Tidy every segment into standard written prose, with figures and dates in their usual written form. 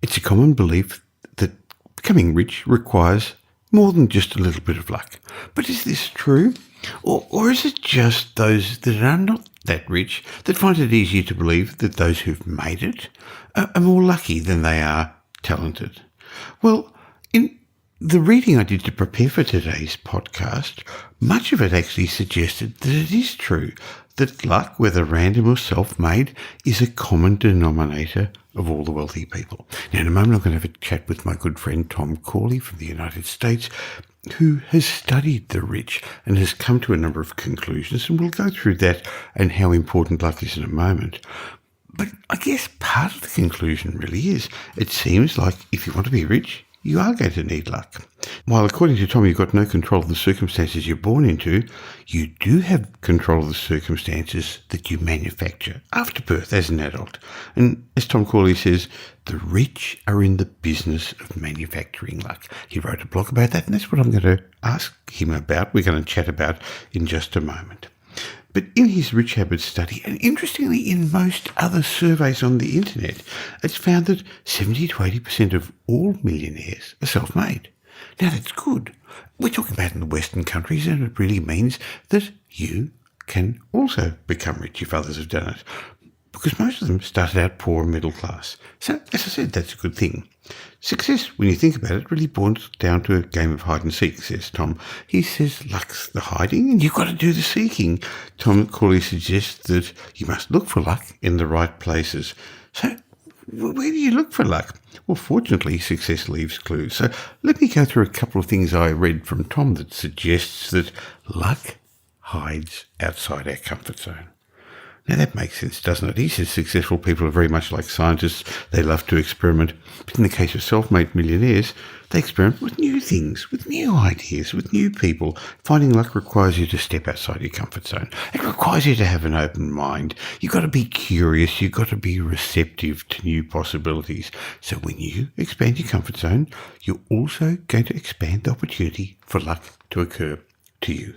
It's a common belief that becoming rich requires more than just a little bit of luck. But is this true? Or is it just those that are not that rich that find it easier to believe that those who've made it are more lucky than they are talented? Well, in the reading I did to prepare for today's podcast, much of it actually suggested that it is true that luck, whether random or self-made, is a common denominator of all the wealthy people. Now, in a moment, I'm going to have a chat with my good friend Tom Corley from the United States, who has studied the rich and has come to a number of conclusions, and we'll go through that and how important luck is in a moment. But I guess part of the conclusion really is, it seems like if you want to be rich, you are going to need luck. While according to Tom, you've got no control of the circumstances you're born into, you do have control of the circumstances that you manufacture after birth as an adult. And as Tom Corley says, the rich are in the business of manufacturing luck. He wrote a blog about that, and that's what I'm going to ask him about. We're going to chat about in just a moment. But in his Rich Habits study, and interestingly in most other surveys on the internet, it's found that 70 to 80% of all millionaires are self-made. Now that's good. We're talking about in the Western countries, and it really means that you can also become rich if others have done it, because most of them started out poor and middle class. So, as I said, that's a good thing. Success, when you think about it, really boils down to a game of hide and seek, says Tom. He says luck's the hiding and you've got to do the seeking. Tom Corley suggests that you must look for luck in the right places. So where do you look for luck? Well, fortunately, success leaves clues. So let me go through a couple of things I read from Tom that suggests that luck hides outside our comfort zone. Now that makes sense, doesn't it? He says successful people are very much like scientists. They love to experiment. But in the case of self-made millionaires, they experiment with new things, with new ideas, with new people. Finding luck requires you to step outside your comfort zone. It requires you to have an open mind. You've got to be curious. You've got to be receptive to new possibilities. So when you expand your comfort zone, you're also going to expand the opportunity for luck to occur to you.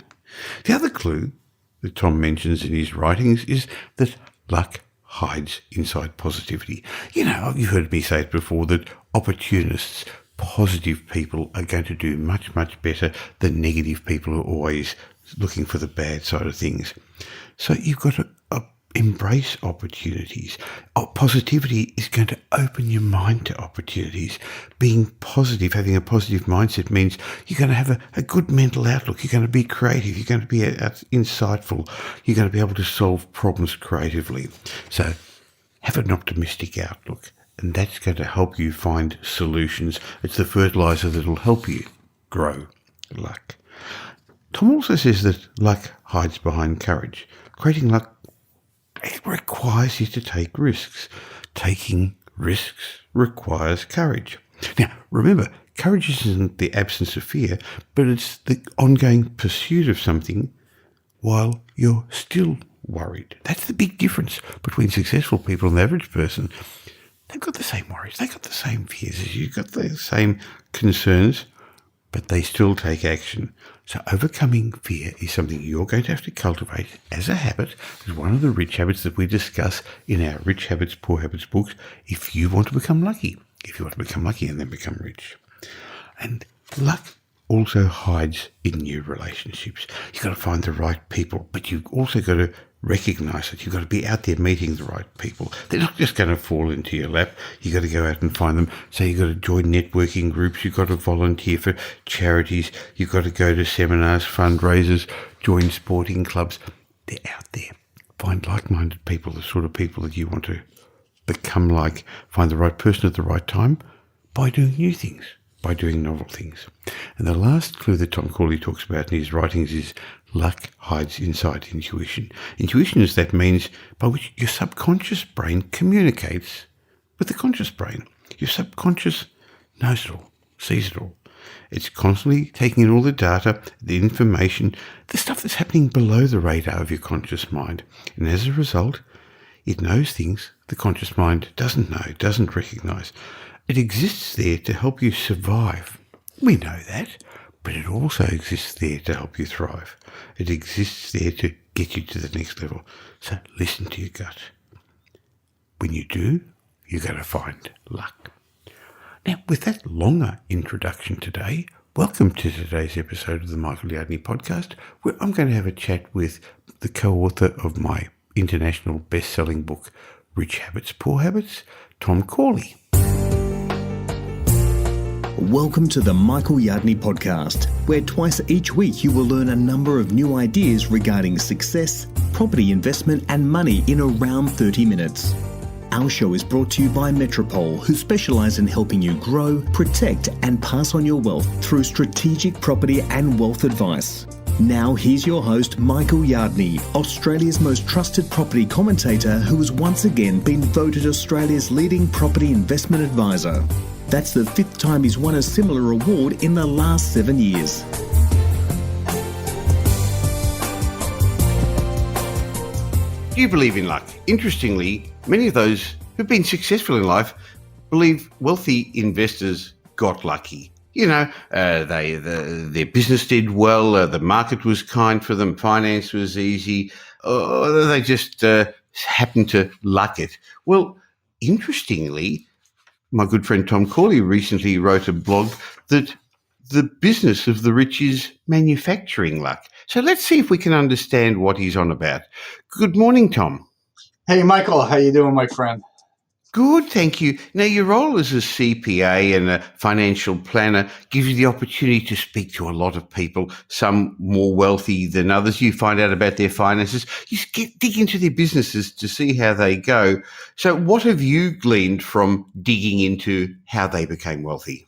The other clue that Tom mentions in his writings is that luck hides inside positivity. You know, you've heard me say it before, that opportunists, positive people, are going to do much, much better than negative people who are always looking for the bad side of things. So you've got to embrace opportunities. Positivity is going to open your mind to opportunities. Being positive, having a positive mindset means you're going to have a good mental outlook. You're going to be creative. You're going to be insightful. You're going to be able to solve problems creatively. So have an optimistic outlook, and that's going to help you find solutions. It's the fertilizer that will help you grow luck. Tom also says that luck hides behind courage. Creating luck, it requires you to take risks. Taking risks requires courage. Now, remember, courage isn't the absence of fear, but it's the ongoing pursuit of something while you're still worried. That's the big difference between successful people and the average person. They've got the same worries. They've got the same fears as you. You've got the same concerns, but they still take action. So overcoming fear is something you're going to have to cultivate as a habit. It's one of the rich habits that we discuss in our Rich Habits, Poor Habits books if you want to become lucky. If you want to become lucky and then become rich. And luck also hides in new relationships. You've got to find the right people, but you've also got to recognize it. You've got to be out there meeting the right people. They're not just going to fall into your lap. You've got to go out and find them. So you've got to join networking groups. You've got to volunteer for charities. You've got to go to seminars, fundraisers, join sporting clubs. They're out there. Find like-minded people, the sort of people that you want to become like. Find the right person at the right time by doing new things, by doing novel things. And the last clue that Tom Corley talks about in his writings is luck hides inside intuition. Intuition is that means by which your subconscious brain communicates with the conscious brain. Your subconscious knows it all, sees it all. It's constantly taking in all the data, the information, the stuff that's happening below the radar of your conscious mind. And as a result, it knows things the conscious mind doesn't know, doesn't recognize. It exists there to help you survive. We know that, but it also exists there to help you thrive. It exists there to get you to the next level. So listen to your gut. When you do, you're going to find luck. Now, with that longer introduction today, welcome to today's episode of the Michael Yardney podcast, where I'm going to have a chat with the co-author of my international best-selling book, Rich Habits, Poor Habits, Tom Corley. Welcome to the Michael Yardney podcast, where twice each week you will learn a number of new ideas regarding success, property investment and money in around 30 minutes. Our show is brought to you by Metropole, who specialise in helping you grow, protect and pass on your wealth through strategic property and wealth advice. Now here's your host, Michael Yardney, Australia's most trusted property commentator who has once again been voted Australia's leading property investment advisor. That's the 5th time he's won a similar award in the last 7 years. Do you believe in luck? Interestingly, many of those who've been successful in life believe wealthy investors got lucky. You know, their business did well, the market was kind for them, finance was easy, or they just happened to luck it. Well, interestingly, my good friend Tom Corley recently wrote a blog that the business of the rich is manufacturing luck. So let's see if we can understand what he's on about. Good morning, Tom. Hey, Michael. How you doing, my friend? Good, thank you. Now, your role as a CPA and a financial planner gives you the opportunity to speak to a lot of people, some more wealthy than others. You find out about their finances. You dig into their businesses to see how they go. So what have you gleaned from digging into how they became wealthy?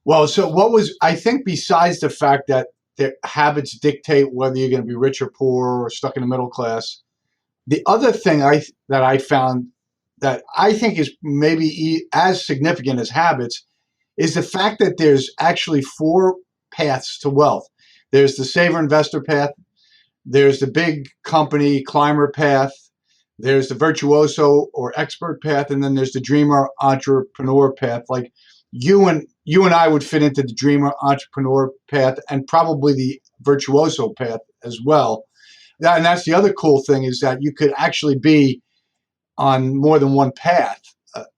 Well, so I think besides the fact that their habits dictate whether you're going to be rich or poor or stuck in the middle class, the other thing that I found that I think is maybe as significant as habits is the fact that there's actually 4 paths to wealth. There's the saver investor path, there's the big company climber path, there's the virtuoso or expert path, and then there's the dreamer entrepreneur path. Like you and I would fit into the dreamer entrepreneur path and probably the virtuoso path as well. And that's the other cool thing, is that you could actually be on more than one path.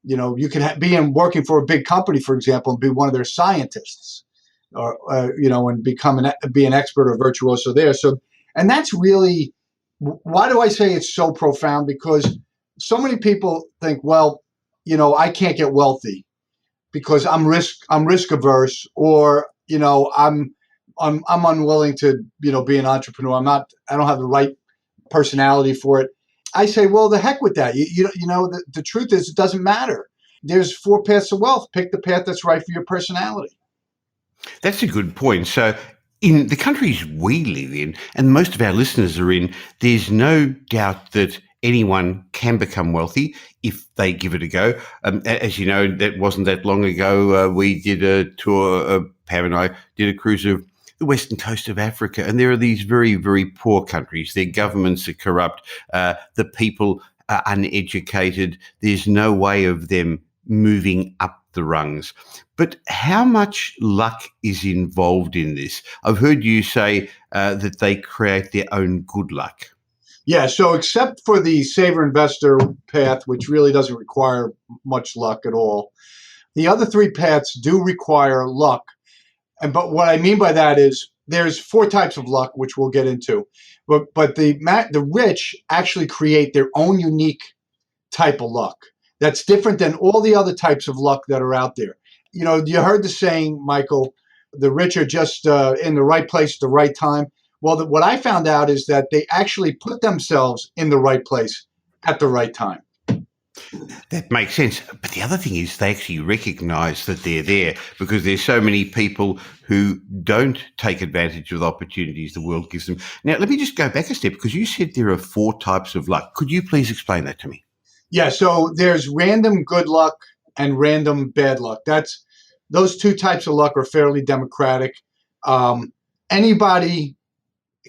You could be working for a big company, for example, and be one of their scientists, or and be an expert or virtuoso there. So, and that's really, why do I say it's so profound? Because so many people think, well, I can't get wealthy because I'm risk averse, or I'm unwilling to be an entrepreneur. I don't have the right personality for it. I say, well, the heck with that. The truth is, it doesn't matter. There's 4 paths to wealth. Pick the path that's right for your personality. That's a good point. So in the countries we live in, and most of our listeners are in, there's no doubt that anyone can become wealthy if they give it a go. As you know, that wasn't that long ago. We did a tour, Pam and I did a cruise of the western coast of Africa, and there are these very, very poor countries. Their governments are corrupt. The people are uneducated. There's no way of them moving up the rungs. But how much luck is involved in this? I've heard you say that they create their own good luck. Yeah, so except for the saver investor path, which really doesn't require much luck at all, the other 3 paths do require luck. But what I mean by that is there's 4 types of luck, which we'll get into. But the rich actually create their own unique type of luck that's different than all the other types of luck that are out there. You heard the saying, Michael, the rich are just in the right place at the right time. Well, what I found out is that they actually put themselves in the right place at the right time. That makes sense. But the other thing is they actually recognise that they're there, because there's so many people who don't take advantage of the opportunities the world gives them. Now, let me just go back a step, because you said there are 4 types of luck. Could you please explain that to me? Yeah, so there's random good luck and random bad luck. Those 2 types of luck are fairly democratic. Anybody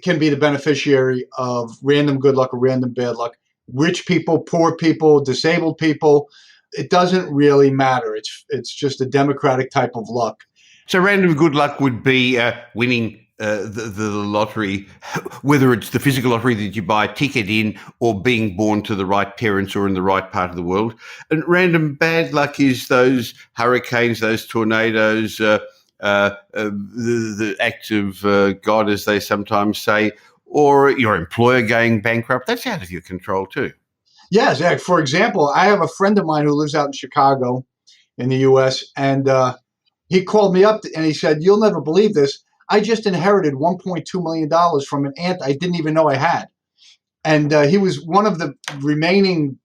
can be the beneficiary of random good luck or random bad luck. Rich people, poor people, disabled people, it doesn't really matter. It's just a democratic type of luck. So random good luck would be winning the lottery, whether it's the physical lottery that you buy a ticket in or being born to the right parents or in the right part of the world. And random bad luck is those hurricanes, those tornadoes, the acts of God, as they sometimes say, or your employer going bankrupt. That's out of your control too. Yes, yeah. For example, I have a friend of mine who lives out in Chicago in the U.S., and he called me up and he said, "You'll never believe this. I just inherited $1.2 million from an aunt I didn't even know I had." And he was one of the remaining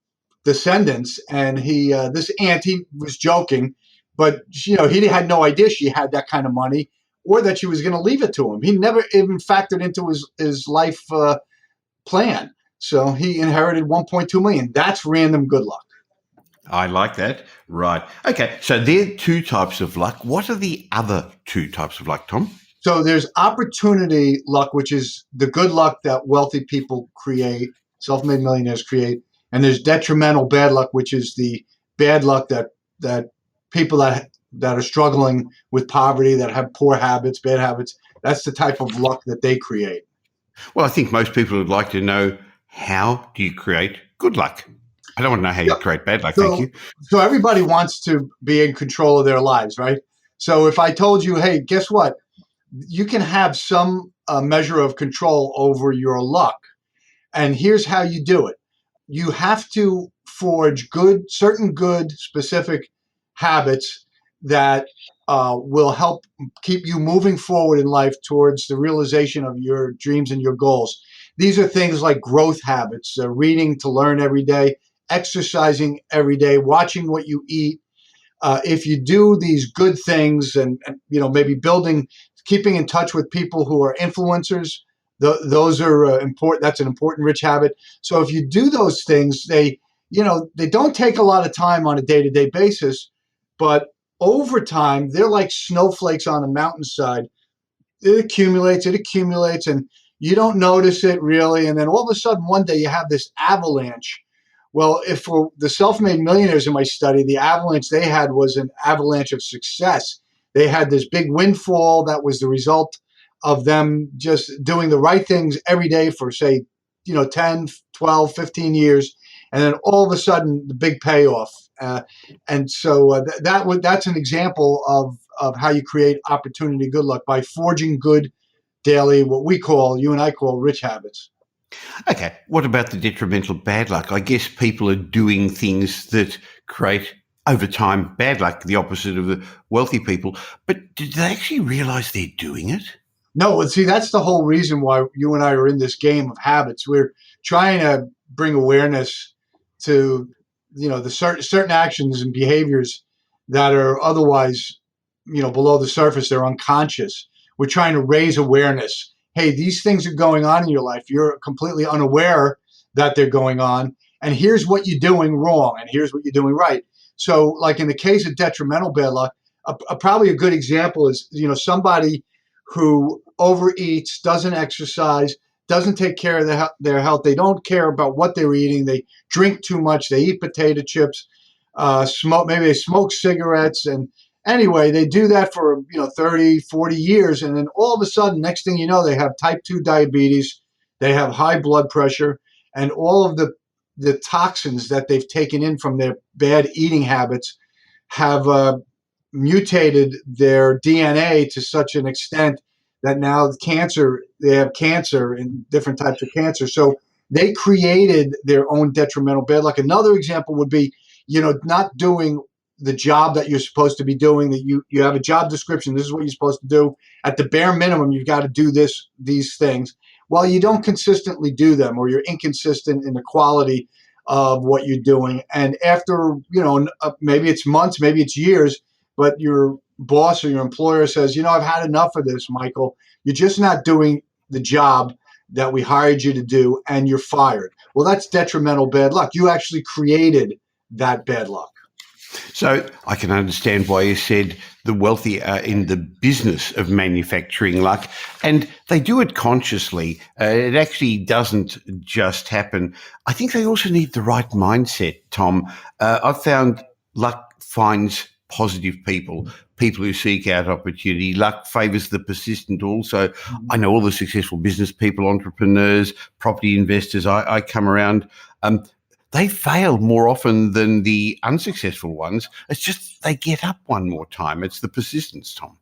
descendants. And this aunt, he was joking, but he had no idea she had that kind of money or that she was going to leave it to him. He never even factored into his life plan. So he inherited 1.2 million. That's random good luck. I like that. Right. Okay. So there are two types of luck. What are the other two types of luck, Tom? So there's opportunity luck, which is the good luck that wealthy people create, self-made millionaires create. And there's detrimental bad luck, which is the bad luck that people that are struggling with poverty, that have poor habits, bad habits, that's the type of luck that they create. Well, I think most people would like to know, how do you create good luck? I don't want to know how you create bad luck, thank you. So everybody wants to be in control of their lives, right? So if I told you, hey, guess what? You can have some measure of control over your luck. And here's how you do it. You have to forge certain good, specific habits that will help keep you moving forward in life towards the realization of your dreams and your goals. These are things like growth habits, reading to learn every day, exercising every day, watching what you eat. If you do these good things and maybe keeping in touch with people who are influencers, those are important. That's an important rich habit. So if you do those things, they don't take a lot of time on a day-to-day basis, but over time, they're like snowflakes on a mountainside. It accumulates, and you don't notice it really. And then all of a sudden, one day you have this avalanche. Well, if for the self-made millionaires in my study, the avalanche they had was an avalanche of success. They had this big windfall that was the result of them just doing the right things every day for, say, 10, 12, 15 years. And then all of a sudden, the big payoff. And so that's an example of how you create opportunity good luck, by forging good daily, what you and I call rich habits. Okay. What about the detrimental bad luck? I guess people are doing things that create, over time, bad luck, the opposite of the wealthy people. But did they actually realize they're doing it? No, see, that's the whole reason why you and I are in this game of habits. We're trying to bring awareness to, the certain actions and behaviors that are otherwise, below the surface. They're unconscious. We're trying to raise awareness. Hey, these things are going on in your life. You're completely unaware that they're going on. And here's what you're doing wrong. And here's what you're doing right. So like in the case of detrimental bad luck, probably a good example is, somebody who overeats, doesn't exercise, doesn't take care of their health. They don't care about what they're eating. They drink too much. They eat potato chips, maybe they smoke cigarettes. And anyway, they do that for 30, 40 years. And then all of a sudden, next thing you know, they have type 2 diabetes. They have high blood pressure, and all of the toxins that they've taken in from their bad eating habits have mutated their DNA to such an extent that now they have cancer and different types of cancer. So they created their own detrimental bad luck. Another example would be, not doing the job that you're supposed to be doing, that you have a job description. This is what you're supposed to do. At the bare minimum, you've got to do these things. Well, you don't consistently do them, or you're inconsistent in the quality of what you're doing. And after, maybe it's months, maybe it's years, but your boss or your employer says, I've had enough of this, Michael. You're just not doing the job that we hired you to do, and you're fired. Well, that's detrimental bad luck. You actually created that bad luck. So I can understand why you said the wealthy are in the business of manufacturing luck, and they do it consciously. It actually doesn't just happen. I think they also need the right mindset, Tom. I've found luck finds positive people, people who seek out opportunity. Luck favors the persistent also. I know all the successful business people, entrepreneurs, property investors I come around, they fail more often than the unsuccessful ones. It's just they get up one more time. It's the persistence, Tom.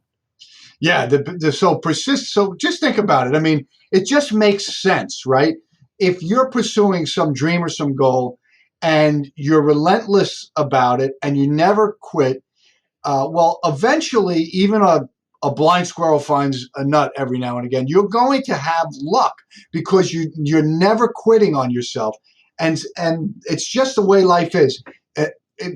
Yeah, so just think about it. I mean, it just makes sense, right? If you're pursuing some dream or some goal and you're relentless about it and you never quit, well, eventually, even a blind squirrel finds a nut every now and again. You're going to have luck because you're never quitting on yourself, and it's just the way life is.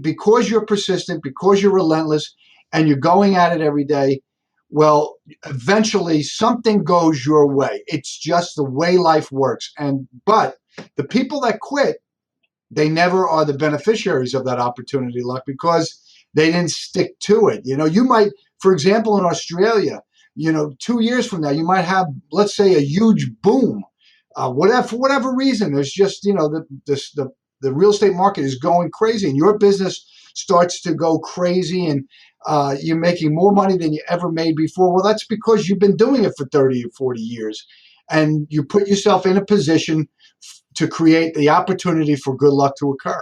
Because you're persistent, because you're relentless, and you're going at it every day. Well, eventually something goes your way. It's just the way life works. But the people that quit, they never are the beneficiaries of that opportunity luck because they didn't stick to it. You might, for example, in Australia, 2 years from now, you might have, let's say, a huge boom. For whatever reason, there's just, the real estate market is going crazy and your business starts to go crazy and you're making more money than you ever made before. Well, that's because you've been doing it for 30 or 40 years and you put yourself in a position to create the opportunity for good luck to occur.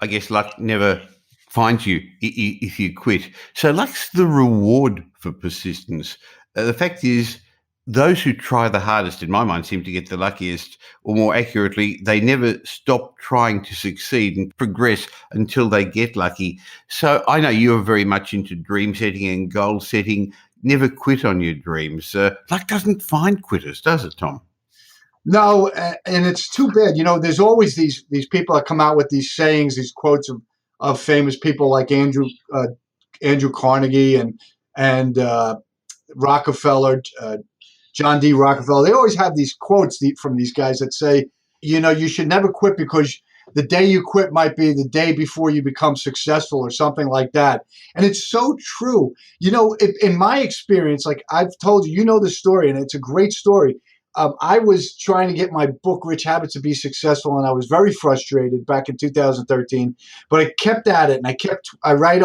I guess luck never finds you if you quit. So luck's the reward for persistence. The fact is, those who try the hardest, in my mind, seem to get the luckiest, or more accurately, they never stop trying to succeed and progress until they get lucky. So I know you're very much into dream setting and goal setting. Never quit on your dreams. Luck doesn't find quitters, does it, Tom? No, and it's too bad. There's always these people that come out with these sayings, these quotes of famous people like Andrew Carnegie and Rockefeller, John D. Rockefeller. They always have these quotes from these guys that say, you should never quit because the day you quit might be the day before you become successful or something like that. And it's so true. In my experience, like I've told you, the story, and it's a great story. I was trying to get my book, Rich Habits, to be successful, and I was very frustrated back in 2013. But I kept at it, and I write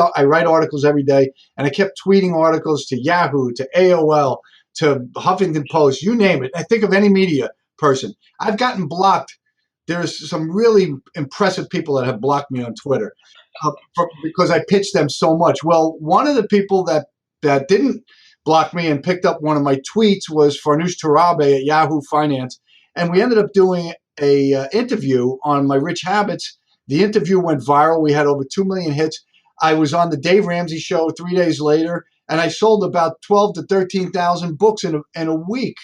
articles every day, and I kept tweeting articles to Yahoo, to AOL, to Huffington Post, you name it. I think of any media person. I've gotten blocked. There's some really impressive people that have blocked me on Twitter because I pitched them so much. Well, one of the people that didn't block me and picked up one of my tweets was Farnoosh Torabi at Yahoo Finance. And we ended up doing a interview on my Rich Habits. The interview went viral. We had over 2 million hits. I was on the Dave Ramsey show 3 days later, and I sold about 12 to 13,000 books in a week.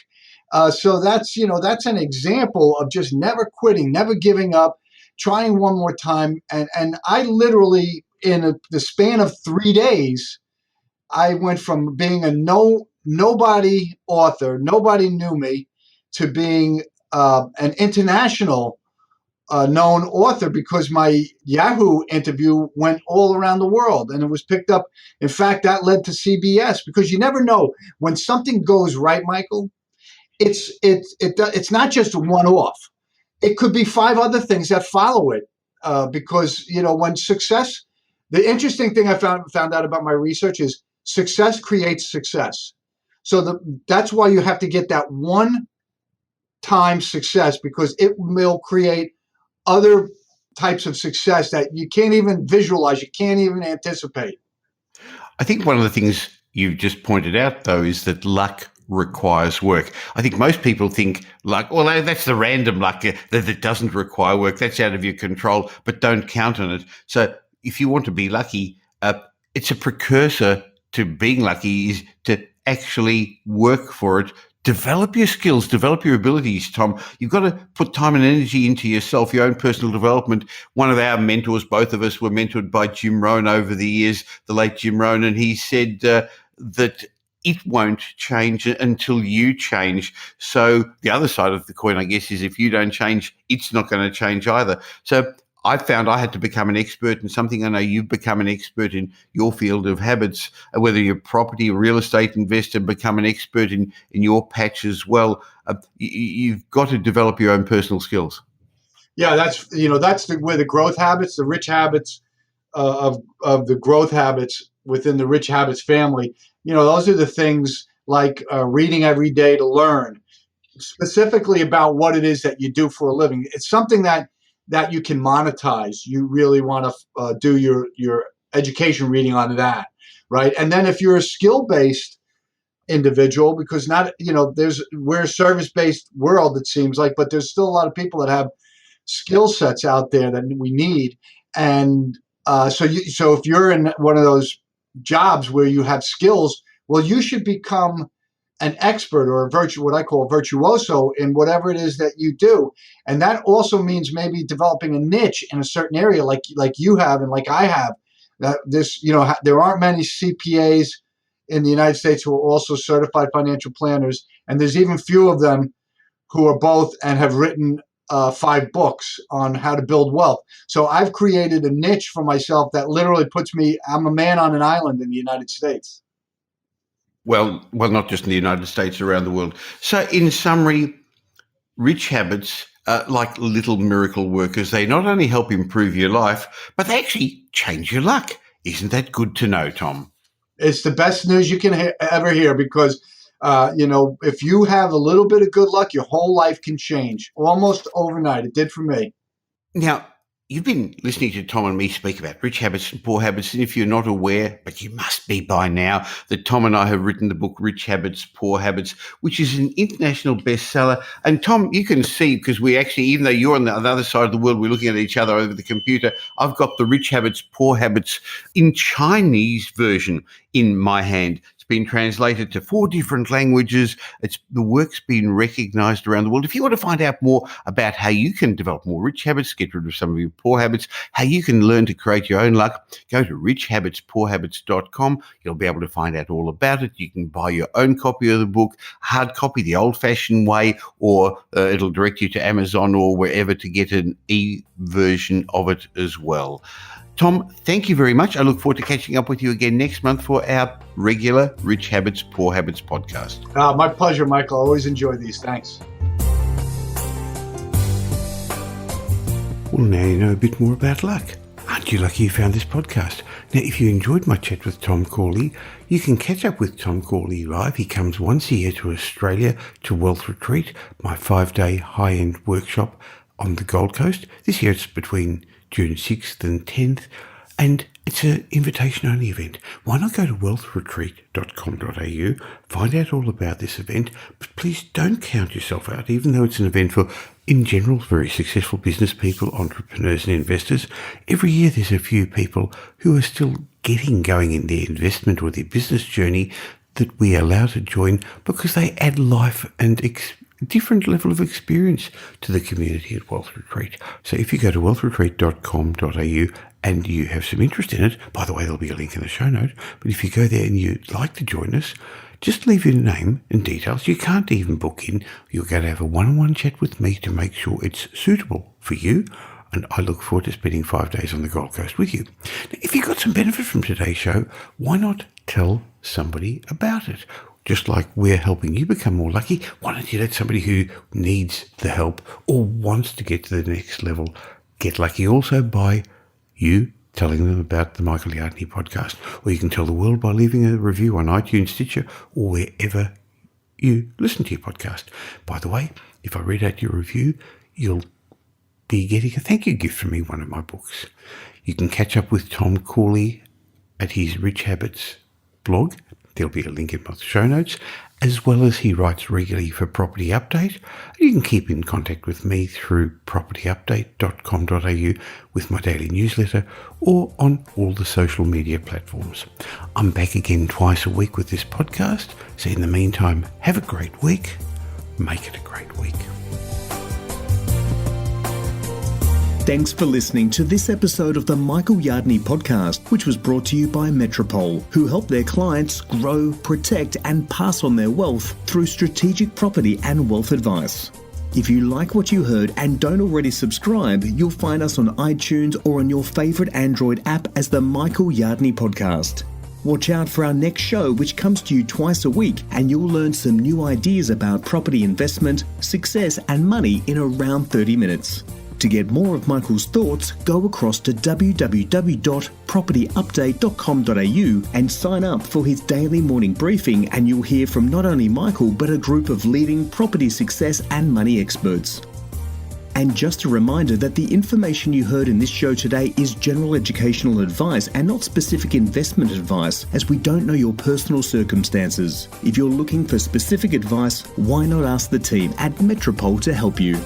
So that's an example of just never quitting, never giving up, trying one more time. And I literally, in the span of 3 days, I went from being a nobody author, nobody knew me, to being an international known author because my Yahoo interview went all around the world and it was picked up. In fact, that led to CBS because you never know when something goes right, Michael. It's not just a one-off. It could be 5 other things that follow it because when success. The interesting thing I found out about my research is success creates success. So that's why you have to get that one-time success because it will create other types of success that you can't even visualize, you can't even anticipate. I think one of the things you've just pointed out, though, is that luck requires work. I think most people think luck, well, that's the random luck that doesn't require work. That's out of your control, but don't count on it. So if you want to be lucky, it's a precursor to being lucky is to actually work for it. Develop your skills, develop your abilities, Tom. You've got to put time and energy into yourself, your own personal development. One of our mentors, both of us were mentored by Jim Rohn over the years, the late Jim Rohn, and he said that it won't change until you change. So the other side of the coin, I guess, is if you don't change, it's not going to change either. So I found I had to become an expert in something. I know you've become an expert in your field of habits, whether you're a property or real estate investor, become an expert in your patch as well. You've got to develop your own personal skills. Yeah, that's where the growth habits, the rich habits of the growth habits within the Rich Habits family, those are the things like reading every day to learn, specifically about what it is that you do for a living. It's something that you can monetize. You really want to do your education reading on that, right? And then if you're a skill-based individual, because we're a service-based world, it seems like, but there's still a lot of people that have skill sets out there that we need. And so if you're in one of those jobs where you have skills, well, you should become an expert or what I call a virtuoso in whatever it is that you do. And that also means maybe developing a niche in a certain area, like you have and like I have. There aren't many CPAs in the United States who are also certified financial planners, and there's even few of them who are both and have written 5 books on how to build wealth. So I've created a niche for myself that literally puts me, I'm a man on an island in the United States. Well, not just in the United States, around the world. So in summary, Rich Habits are like little miracle workers. They not only help improve your life, but they actually change your luck. Isn't that good to know, Tom? It's the best news you can ever hear, because if you have a little bit of good luck, your whole life can change almost overnight. It did for me. Now, you've been listening to Tom and me speak about rich habits and poor habits, and if you're not aware, but you must be by now, that Tom and I have written the book Rich Habits, Poor Habits, which is an international bestseller. And Tom, you can see, because we actually, even though you're on the other side of the world, we're looking at each other over the computer, I've got the Rich Habits, Poor Habits in Chinese version in my hand. Been translated to 4 different languages. The work's been recognized around the world. If you want to find out more about how you can develop more rich habits, get rid of some of your poor habits, how you can learn to create your own luck, go to richhabitspoorhabits.com. You'll be able to find out all about it. You can buy your own copy of the book, hard copy the old-fashioned way, or it'll direct you to Amazon or wherever to get an e-version of it as well. Tom, thank you very much. I look forward to catching up with you again next month for our regular Rich Habits, Poor Habits podcast. My pleasure, Michael. I always enjoy these. Thanks. Well, now you know a bit more about luck. Aren't you lucky you found this podcast? Now, if you enjoyed my chat with Tom Corley, you can catch up with Tom Corley live. He comes once a year to Australia to Wealth Retreat, my 5-day high-end workshop on the Gold Coast. This year it's between June 6th and 10th, and it's an invitation-only event. Why not go to wealthretreat.com.au, find out all about this event, but please don't count yourself out, even though it's an event for, in general, very successful business people, entrepreneurs and investors. Every year there's a few people who are still getting going in their investment or their business journey that we allow to join because they add life and different level of experience to the community at Wealth Retreat. So if you go to wealthretreat.com.au and you have some interest in it, by the way, there'll be a link in the show note, but if you go there and you'd like to join us, just leave your name and details. You can't even book in. You're going to have a one-on-one chat with me to make sure it's suitable for you, and I look forward to spending 5 days on the Gold Coast with you. Now, if you got some benefit from today's show, why not tell somebody about it? Just like we're helping you become more lucky, why don't you let somebody who needs the help or wants to get to the next level get lucky also by you telling them about the Michael Yardney podcast? Or you can tell the world by leaving a review on iTunes, Stitcher, or wherever you listen to your podcast. By the way, if I read out your review, you'll be getting a thank you gift from me, one of my books. You can catch up with Tom Corley at his Rich Habits blog. There'll be a link in my show notes, as well as he writes regularly for Property Update. You can keep in contact with me through propertyupdate.com.au with my daily newsletter or on all the social media platforms. I'm back again twice a week with this podcast. So in the meantime, have a great week. Make it a great week. Thanks for listening to this episode of the Michael Yardney podcast, which was brought to you by Metropole, who help their clients grow, protect, and pass on their wealth through strategic property and wealth advice. If you like what you heard and don't already subscribe, you'll find us on iTunes or on your favorite Android app as the Michael Yardney podcast. Watch out for our next show, which comes to you twice a week, and you'll learn some new ideas about property investment, success, and money in around 30 minutes. To get more of Michael's thoughts, go across to www.propertyupdate.com.au and sign up for his daily morning briefing, and you'll hear from not only Michael but a group of leading property success and money experts. And just a reminder that the information you heard in this show today is general educational advice and not specific investment advice, as we don't know your personal circumstances. If you're looking for specific advice, why not ask the team at Metropole to help you?